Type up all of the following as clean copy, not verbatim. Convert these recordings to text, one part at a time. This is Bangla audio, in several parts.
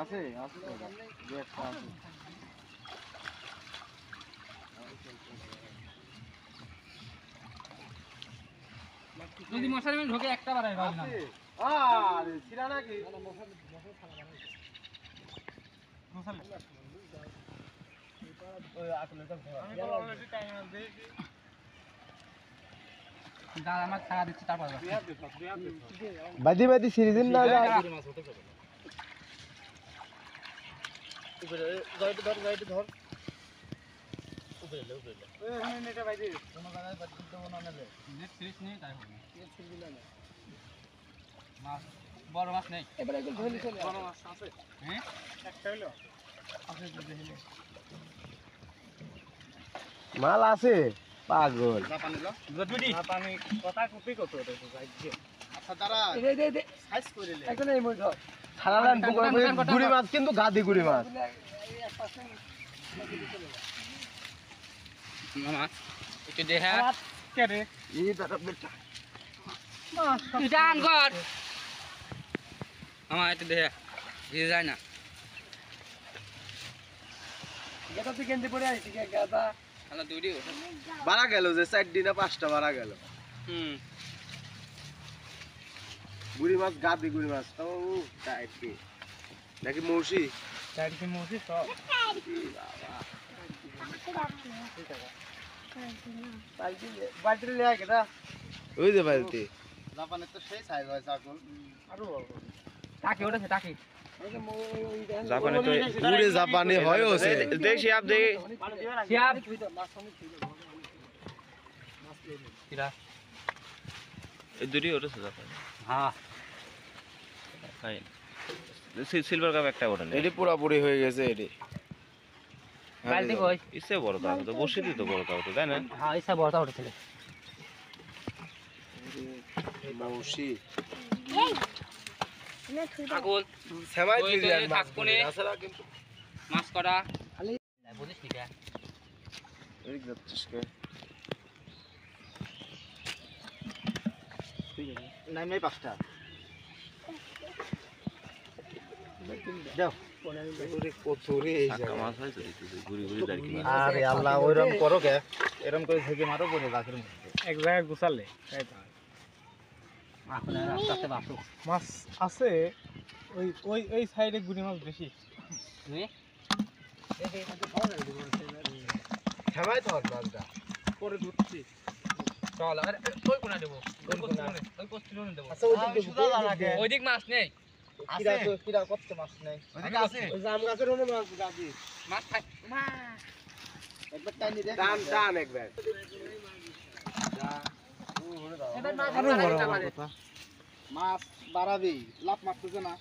আছে আছে দু একটা আছে। যদি মশারি মধ্যে ঢোকে একটা বাড়াই ভাই না আরে ছিড়া নাকি ওই আকলে তো আমি তো অলরেডি টাইম দিয়েছি দাঁড় আমার ছাড়া দিচ্ছি তারপর বাদি বাদি সিরিজেন না যা উপরে যাইতে ধর উপরে ওই আমি নেটা ভাই দিই কোন জায়গায় বাদ দিতে না নেবে নেট সিরিজ নেই তাই হবে নেট সিরিজ না মাছ বড় মাছ নেই এবারে একদম ধরে চলে বড় মাছ আছে হ্যাঁ একটা হলো আছে দেখলে মাল আছে পাগল জাপানি লো জাপানি কথা কপি কত এটা যাইছে আচ্ছা দাঁড়া দে সাইজ করে লে এখন এই মই ধর ছাড়ালেন গুড়ি মাছ কিন্তু গাদি গুড়ি মাছ মামা একটু দেখা কে রে এই দাদা বেটা এটা আন কর মামা একটু দেখা ভিজে যায় না গেটা তুই কেন্দ্রে পড়ে আইছি গেটা তাহলে দুইটি বাড়া গেল যে 4 দিনে 5টা বাড়া গেল গুড়ি মাছ গাদি গুড়ি মাছ ও টাইট কি নাকি মৌসি টাইট কি মৌসি সব বালতি লে আয় গেটা ওই যে বালতি জাপানের তো সেই সাইজ হয় চাকুল আরো টাকি ওটা টাকি জাপানে তো পুরে জাপানি হয় ওছে দেখি আপ দেখি শিয়াব কিরা এই দুটি ওটা জাপান হ্যাঁ খাই সিলভার কাপ একটা ওঠে এটি পুরাপুরি হয়ে গেছে এটি বালতি কই ইসে বড় কাপ তো বসে দিত বড় কাপ তো তাই না হ্যাঁ ইসা বড়টা উঠেছিল মৌসি আগুন সেমাই ওই দিলি যে আর মাছ থাকপুনে। আসলে কিন্তু মাছ করা বুঝিস নি কে এই যাচ্ছিস কে নাইমে পাঁচটা ওরে কচুরি এই টাকা মাছ হয় তো ঘুরি ঘুরি দাঁড়ি মাছ আরে আল্লাহ ওইরকম করো কে এরকম করে থেকে মারো পড়ে গাছের মধ্যে এক জায়গায় গুছালে তাই তো এখন রাস্তাতে বাসু মাছ আছে ওই ওই ওই সাইডে গুড়ি মাছ বেশি তুই সেমাই তো বাগদা পরে ধরছি চল আরে ওই কোনা দেবো ওই পোস্টে দেবো আচ্ছা ওই দিক সুদা লাগে ওইদিক মাছ নেই কিরা তো কিরা কত মাছ নাই ওইদিকে আছে ওই জাম গাছের ওনে মাছ গাদি মাছ খাই মা একবার টাইনি দে টান টান একবার এবার মাছ আরো বড় আমাদের কথা মাছ বাড়াবি লাভ মারতেছে না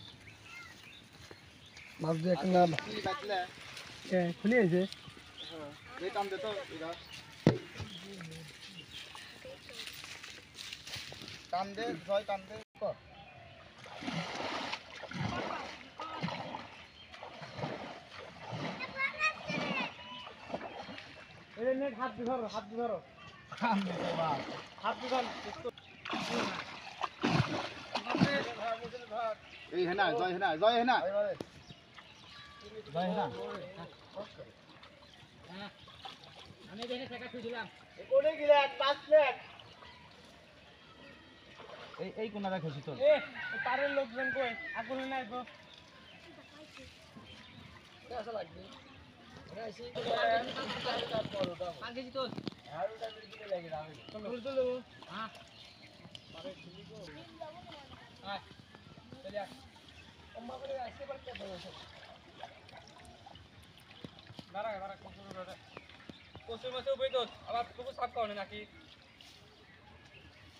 মাছ দিয়ে একটা নাম কি বাতলে খুলে আছে এই টান দে তো এরা টান দে জয় টান দে কর এই নেট হাত দিয়ে ধরো হাত দিয়ে ধরো হাত দিয়ে ধর এই হেনা জয় হেনা জয় হেনা জয় হেনা আমি দেখে টাকা ছুই দিলাম কোনে গিলা 5 প্লেট এই কোনা রাখছি তো এ পারের লোকজন কই আগুন নাই গো কেসা লাগবে রাইছি 5 কেজি তো আরোটা দিকে লাগে রাবে তুলো হ্যাঁ পারে ঠিক গো আয় চল যা अम्मा করে আসতে পারতে বলছো বাড়া কসুর মাছে বই তো আবার পুকুর সাফ করনে নাকি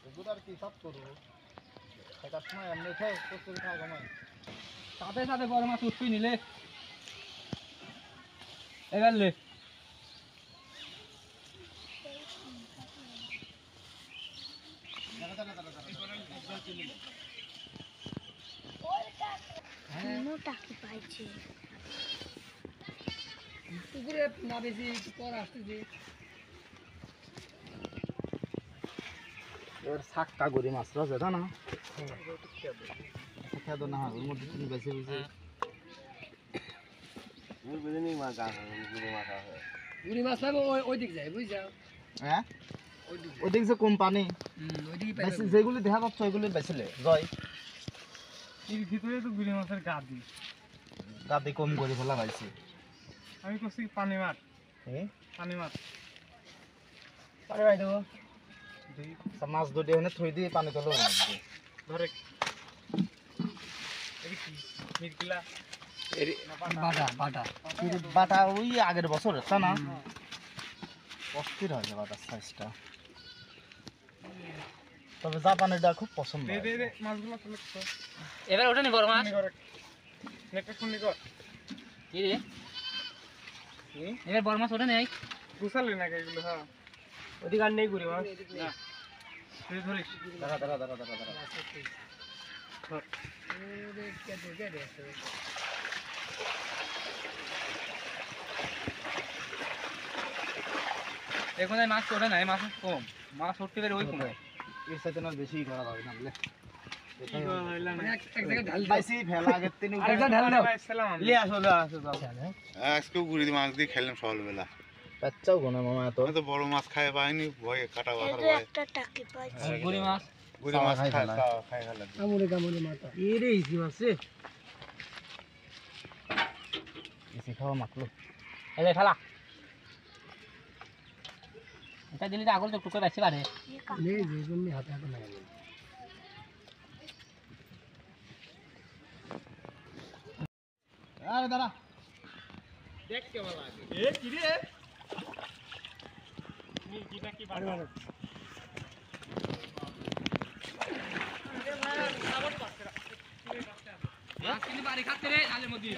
এগুলার কি সব করব একটা সময় এমনি খাই কচুরি খাওয়া কমাই সাথে সাথে বড় মাছ উঠবি নিলে এবার লে মোটা কি পাইছে পুকুরে না বেশি পর আসতেছি এর শাকটা গরি মাছ রয়েছে তা না খেয়ে না ওর মধ্যে তুমি বেছে বেছে বুঝিনি মা গা গুড়ি মাছ আছে গুড়ি মাছ না ওই দিক যায় বুঝছো হ্যাঁ ওই দিক ওই দেখছো কোন পানি ওই দিকে বেশি যেগুলি দেখা পাচ্ছ ওইগুলি বেছিলে জয় এর ভিতরে তো গুড়ি মাছের গা দিই দাদি কম করে ফেলা পাইছি আমি করছি পানি মাছ হ্যাঁ পানি মাছ পারে ভাই দেবো মাছ দুটি এখানে থই দিয়ে পানি তোলো ধরে এই কি মিরকিলা বাটা বাটা বাটা ওই আগের বছর তা না অস্থির হয়েছে বাটার সাইজটা তবে জাপানিটা খুব পছন্দ দে হয়। দে দে মাছগুলো তুলে তো এবার ওটা নি বড় মাছ ফোন করে নেটে ফোন কর কি রে এবার বড় মাছ ওটা নেই গুছালি না এগুলো হ্যাঁ ওদিকে আর নেই গুড়ি মাছ না তুই ধরিস দাঁড়া দাঁড়া দাঁড়া দাঁড়া দাঁড়া এখন মাছ ওটা নাই মাছ কম মাছ উঠতে পারে ওই কম এর সাথে না বেশি করা যাবে না বুঝলে এক জায়গায় ঢাল পাইছি ফেলা আগের দিন আরেকটা ঢাল দাও সালাম লিয়ে আসো লিয়ে আসো যাও আজকেও গুড়ি দিয়ে মাছ দিয়ে খেলাম সকালবেলা বাচ্চাও গোনা মামা এত আমি তো বড় মাছ খাই পাইনি ভয়ে কাটা বাঁধার এই যে ভয়ে একটা টাকি পাইছি গুড়ি মাছ গুড়ি মাছ খাই খাই ফেলা। খাই ফেলা আমুলে কামুলে মাথা এরে ইসি মাছ বেশি খাওয়া মাখলো এই যে ফেলা এটা দিলে তো আগল তো টুকরো বেশি পারে লে যে জন্য হাতে হাতে লাগে আরে দাঁড়া দেখ কেমন লাগে এ কি রে মিরকিটা কি বাড়া মাছ কিনে বাড়ি খাচ্ছে রে আলের মধ্যে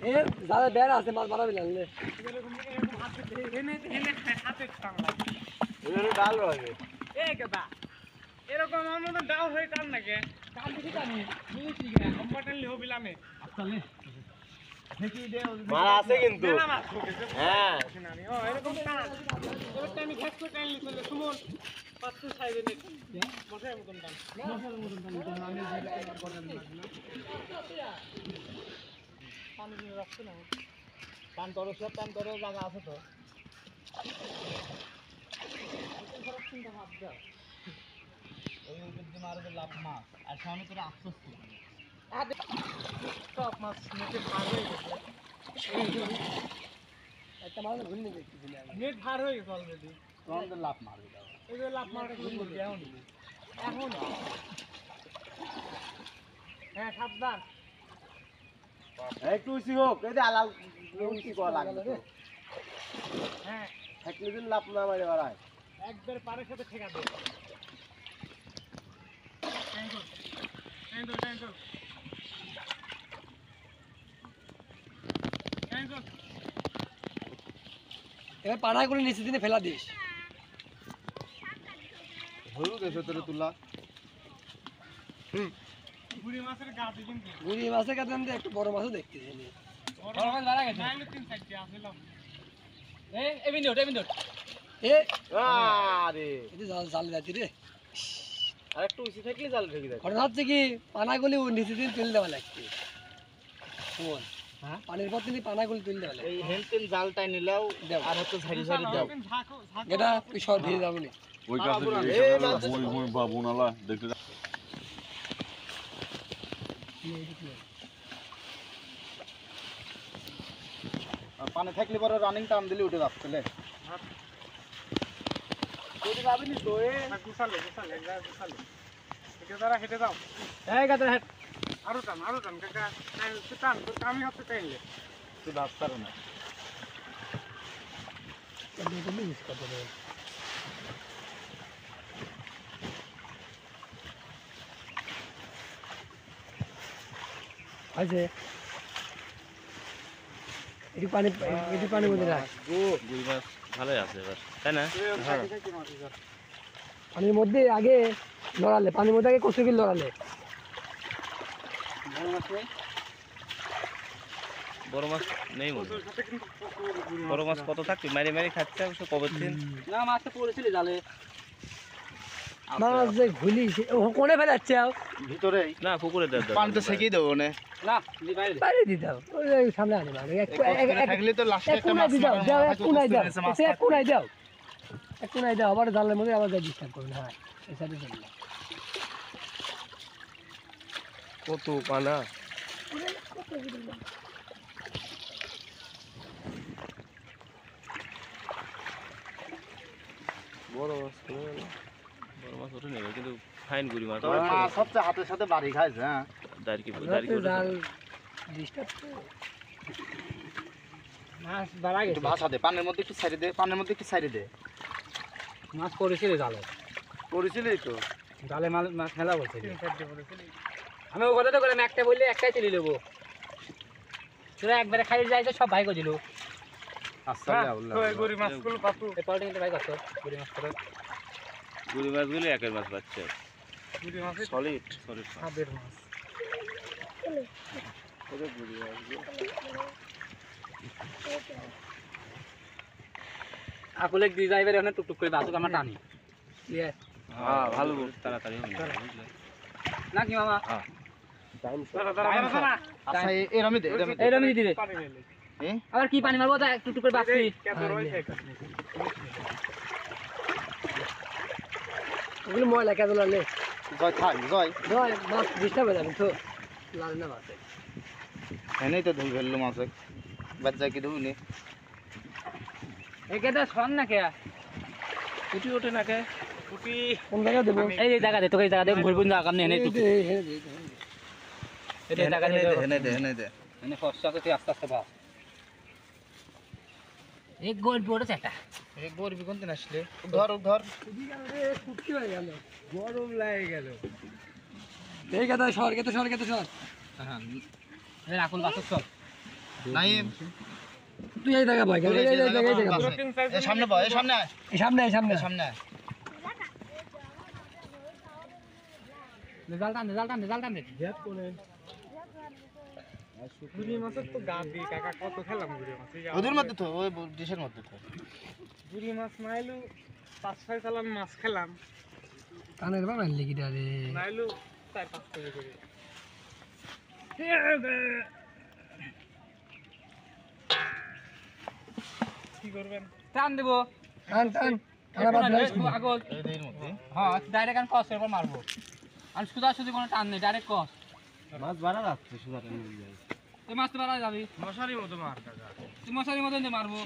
এ যারা বেড়া আছে মাছ মারা বিলালে এরকম হাতে এনে এনে হাতে টান লাগে এগুলো ডাল রবে এ কেদা এরকম আমার মতো ডাউন হয়ে টান নাকি কাম দেখি জানি মিলিটারি গে কম্পার্টমেন্টলি হবিলামে আসলে মাছ আছে কিন্তু মেলা মাছ ঢুকেছে হ্যাঁ আমি ও এরকম টান এরকম আমি ঘাস করে টানলি চলে সুমন পাঁচশো সাইজে নে মশার মতন টান পানি দিয়ে রাখছে না টান করো সব টান করো জায়গা আছে তো ওই কিন্তু মারবে লাভ মাছ আর সামনে তোরা আফসোস করবি সব মাছ নেটে ভার হয়ে গেছে একটা মাছ ঘুরে নিয়ে দেখতেছি নেট ভার হয়ে গেছে অলরেডি তখন তো লাভ মারবে দাও এই যে লাভ মারটা ঘুরে নিবি এখন এখন হ্যাঁ সাবধান একটু উচি হোক এই যে আলাল উচি করা লাগবে তো। হ্যাঁ থাকলে দিন লাভ না মারে বাড়ায় একবার পারের সাথে ঠেকা দে ট্যাঙ্কর ট্যাঙ্কর ট্যাঙ্কর ট্যাঙ্কর এবার পানায় করে নিচে দিনে ফেলা দিস হলুদ এসে তোরে তুলা গুড়ি মাছের গাছে কিন্তু গুড়ি মাছের কাছে আমি একটু বড় মাছও দেখতেছি বড় মাছ মারা গেছে নাইলে তিন সাইডে আসলাম এই বিন্দু এ আরে এই যে জাল জাল যাচ্ছি রে আর একটু উচি থাকলে জাল ঢেকে দেয় ঘটনা হচ্ছে কি পানাগুলি নিচে দিন তুলে দেওয়া লাগছে শোন হ্যাঁ? পানির পর তিনি পানাগুলি তুলে দেওয়া লাগছে এই হেলতেন জালটাই নিলেও দাও। আর হচ্ছে ঝাড়ি ঝাড়ি দাও ঝাঁকো ঝাঁকো এটা তুই সব ভিড়ে যাবো নি ওই কাছে বাবুনালা দেখতে আর পানি থাকলে পরে রানিং টান দিলে উঠে যাচ্ছে লে গুছালে গুছালে গুছালে হেঁটে দাঁড়া হেঁটে দাও এই গাদা হেড আরো টান কাকা টান তোর কামই হচ্ছে টাইলে তুই ডাক্তার না আছে এটি পানি মধ্যে রাখ গুড়ি মাছ ভালোই আছে এবার তাই না পানির মধ্যে আগে লড়ালে পানির মধ্যে আগে কষে গিয়ে লড়ালে বড় মাছ নেই মনে হয়। বড় মাছ কত থাকবে মারি মারি খাচ্ছে অবশ্য কবে দিন না মাছটা পড়েছিল জালে মাছ যে ঘুলি কোনে ফেলাচ্ছে ভিতরেই না পুকুরে দাও পানিতে সেকেই দেবো না না দি বাইরে দে। বাইরে দিতে হবে ওই সামনে আনি মানে থাকলে তো লাস্টে এক একটা কোনায় মাছ দিতে দাও মারা এক কোনায় দাও মাছ এক কোনায় দাও এক কোনায় দাও আবার জানলার মধ্যে আবার ডিস্টার্ব করবে হ্যাঁ এই সাইডে চলে যাও। কত পানা বড় মাছ বড় মাছ ওঠে নেবে কিন্তু ফাইন গুড়ি মাছ তবে মাছ সবচেয়ে হাতের সাথে বাড়ি খাইছে হ্যাঁ দাঁড়কি আমরা দাঁড়কি তো জাল ডিস্টার্ব তো মাছ বাড়া একটু গেছে ভাষা দে পানের মধ্যে একটু ছাইড়ে দে পানের মধ্যে একটু ছাইড়ে দে মাছ পড়েছিল জালে করেছিলি তো জালে মাছ ফেলা বলছিল আমি ও কথা তো করলাম একটা বললে একটাই তুলে নেবো তোরা একবারে খাই যাই তো সব ভাই করছিল গরি মাছগুলো পাতু এই পলটা কিন্তু ভাই করতো গুড়ি মাছ করে গুড়ি মাছগুলো একের মাছ পাচ্ছে গুড়ি মাছ সলিড সরি হাবের মাছ আকুলে দিয়ে যাইবে ওখানে টুকটুক করে বাসুক আমরা টানি ইয়ে হ্যাঁ ভালো তাড়াতাড়ি হবে না, বুঝলে? না কি মামা আচ্ছা এরমই দে এরমই দে এইরকমই দিবে হ্যাঁ আবার কি পানি মারবো তা টুকটুক করে বাসি ওগুলো ময়লা কেন লাগলে জয় থাক জয় নয় মাছ ডিস্টার্ব হয়ে যাবে তো লাগে না মাছ এনেই তো ধুই ফেললো মাছ বাচ্চা কি ধুই নে একেটা শোন না কে কুটি ওঠে না কে কোন জায়গায় দেবো এই যে জায়গা দে তোকে এই জায়গা দে ঘুরবো না কারণে এনে টুকটুক এই জায়গা দে এনে দে এনে দে এনে ফসা তো তুই আস্তে আস্তে বাস এক গোল পড়েছে একটা এক গরবি কোন দিন আসলে ধর ধর কুটকি হয়ে গেল গরম লাগে গেল এই কথা সর কে তো সর কে তো সর হ্যাঁ এই আকুল বাসক চল নাইম তুই এই জায়গা ভয় এই জায়গা এই সামনে বয় এই সামনে আয় এই সামনে এই সামনে এই সামনে আয় রেজাল্ট টান গ্যাপ করে গুড়ি মাছের তো গা দিয়ে কাকা কত খেলাম গুড়ি মাছ ওদের মধ্যে তো ওই ডিশের মধ্যে তো গুড়ি মাছ নাইলু 5-6 চালান মাছ খেলাম কানের বানাই লিখি রে নাইলু 4-5 কেজি করে কি করবেন টান দেবো টান টান টানা বাদ দিস আগল এর মধ্যে হ্যাঁ ডাইরেক্ট আমি কস এরপর মারবো আর সুদা সুদি কোনো টান নেই ডাইরেক্ট কস মাছ বাড়া যাচ্ছে সুদা টান তুই মাছ তো মারা যাবি মশারির মতো মার কাকা তুই মশারির মতন দিয়ে মারবো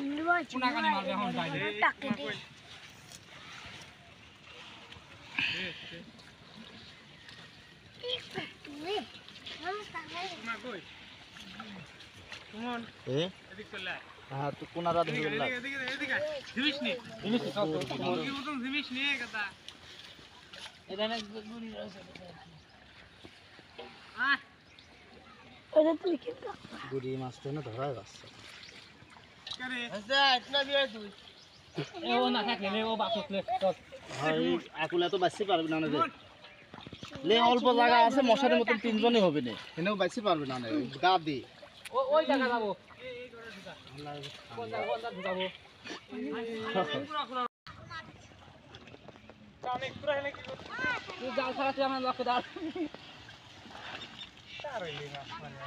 কোনাকানি মারবে এখন বাইরে টাকে দে না কই সুমন এ এদিক চলে আয় হ্যাঁ তো কোনারা ধরে লাগ এদিকে জিনিস নি মুরগির মতন জিনিস নিয়ে কথা এটা না ওটা তুই কি গুড়ি মাছটা না ধরা যাচ্ছে করে ও না থাকলে ও বাসকলে চল ভাই আকুলা তো বাঁচতে পারবে না রে লে অল্প জায়গা আছে মশারির মতন তিনজনই হবে না এনেও বাঁচতে পারবে না গা দি ওই জায়গা যাবো কোন জায়গা ঢুকাবো অনেক পুরো এনে কি তুই জাল ছাড়াচ্ছি আমার লক্ষ্য দাঁড় তারইলি মাছ মানে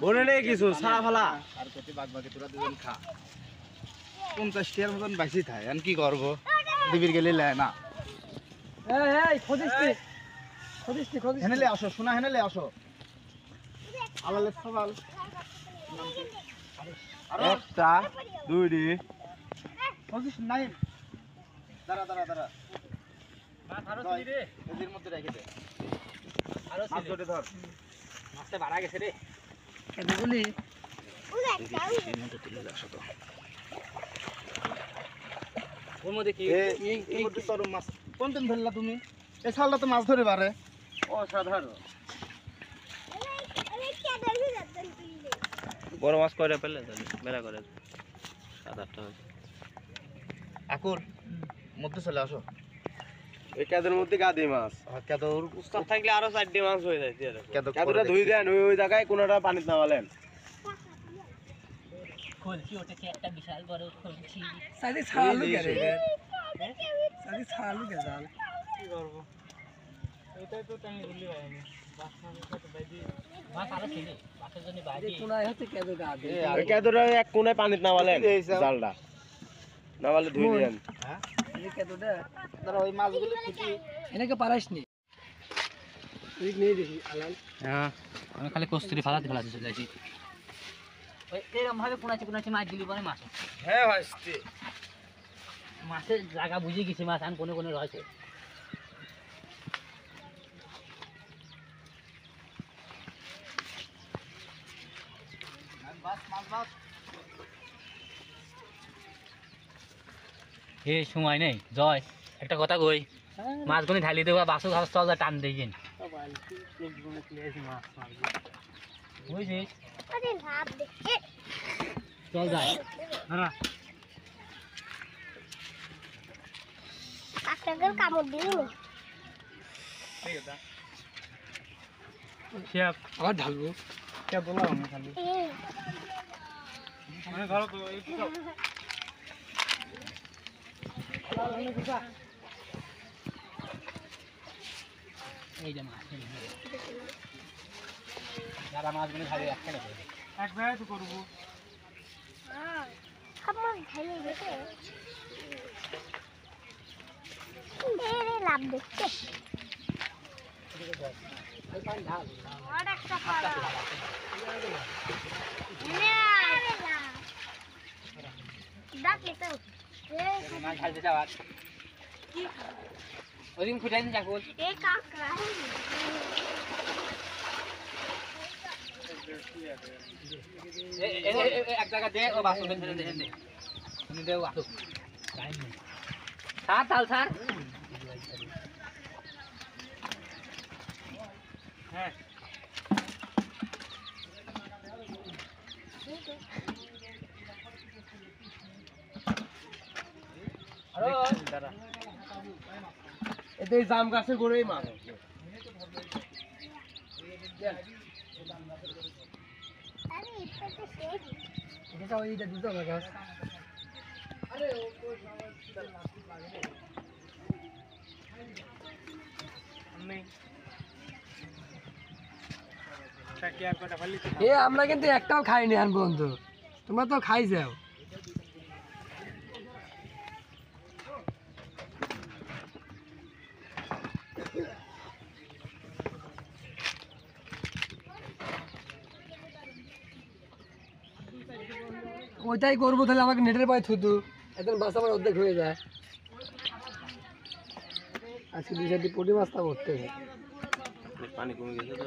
বনে নেই কিছু সারা ফালা আর কতি বাগ বাকি তোরা দুজন খা 50 টিয়ার মতন বাঁচি থাকে আর কি করব দিবির গেলে লে না এই খোদিস হেনেলে আসো শোনা হেনেলে আসো আলালে সবাল একটা দুইটি খোদিস নাই দাঁড়া দাঁড়া দাঁড়া মাছ আরো জয়, ছিলি রে এদের মধ্যে রেখে দে আরো মাছ ছিলি ধরে ধর মাছটা বাড়া গেছে রে এগুলি এর মধ্যে তুলে আসো তো ওর মধ্যে কি এই মধ্যে তোর মাছ কোন দিন ধরলা তুমি এই শালটা তো মাছ ধরে পারে অসাধারণ বড় মাছ কয়টা পেলে তাহলে মেলা করে 7-8টা হয়েছে আকুল মধ্যে চলে আসো এই কাদের মধ্যে গাদি মাছ কেদ উস্তাদ থাকলে আরো 4টি মাছ হয়ে যায় কেদ কাদুটা ধুই দেন ওই জায়গায় কোনটা পানিতে নামালেন খোলছি ওটাকে একটা বিশাল বড় খোলছি। সাইডে ছাড়ালু গেলে সাইডে ছাড়ালু গেলে জাল কি করব এটাই তো টাইম ভুলি ভাই আমি বাস মানে কত বাইদি মাছ আরো ছিল মাছের জন্য বাইরে কোনায় হচ্ছে কেদো গা দে ওই কেদোটা এক কোণায় পানিতে নামালেন জালটা নামালে ধুই দেন এই কেদোটা ধরো ওই মাছগুলো ফুটি এনেকে পারাইস নি তুই নিয়ে দেখি আলাল হ্যাঁ আমি খালি কস্তুরি ফালাতে ফালাতে চলে আসি ওই এরকম ভাবে কোনাচি কোনাচি মাছ দিলি পরে মাছ হ্যাঁ ভাইস্তি মাছের জায়গা বুঝে গেছি মাছ আন কোনে কোনে রয়েছে এ সময় নেই জয় একটা কথা কই মাছগুলো ঢালি দেবো বাসু খাওয়া চল টান দিয়ে দিন বুঝছিস আরে লাভ দেখে চল যায় আপনাকে কামড় দিই আবার ঢালবো কে বললাম আমি খালি মানে ধরো তো এই এই যে মাছ যারা মাছগুলো খাবে একটা নেবে এক ভাই তো করবো কামড় ঢালে দেখে এরে লাভ দেখে আর একটা পাড়া ডাকলে তো মাছ ঢালতে যাওয়ার ওদিন ফুটাই দিন চাকুল এ কাকড়া এক জায়গা দে ও বাসন ফেলে দে দে তুমি দেও আসো টাইম নেই স্যার তাল স্যার হ্যাঁ এতে জাম গাছে গড়েই মাছ আরে এটা তো শেষ এটা ওইটা দুটো গাছ আমরা কিন্তু একটাও খাইনি আন পর্যন্ত তোমরা তো খাই যাও ওইটাই করবো তাহলে আমাকে নেটের পায়ে থুতু একদম বাস আমার অর্ধেক হয়ে যায় আজকে 2-4টি পুঁটি মাছটা করতে হবে পানি কমে গেছে তো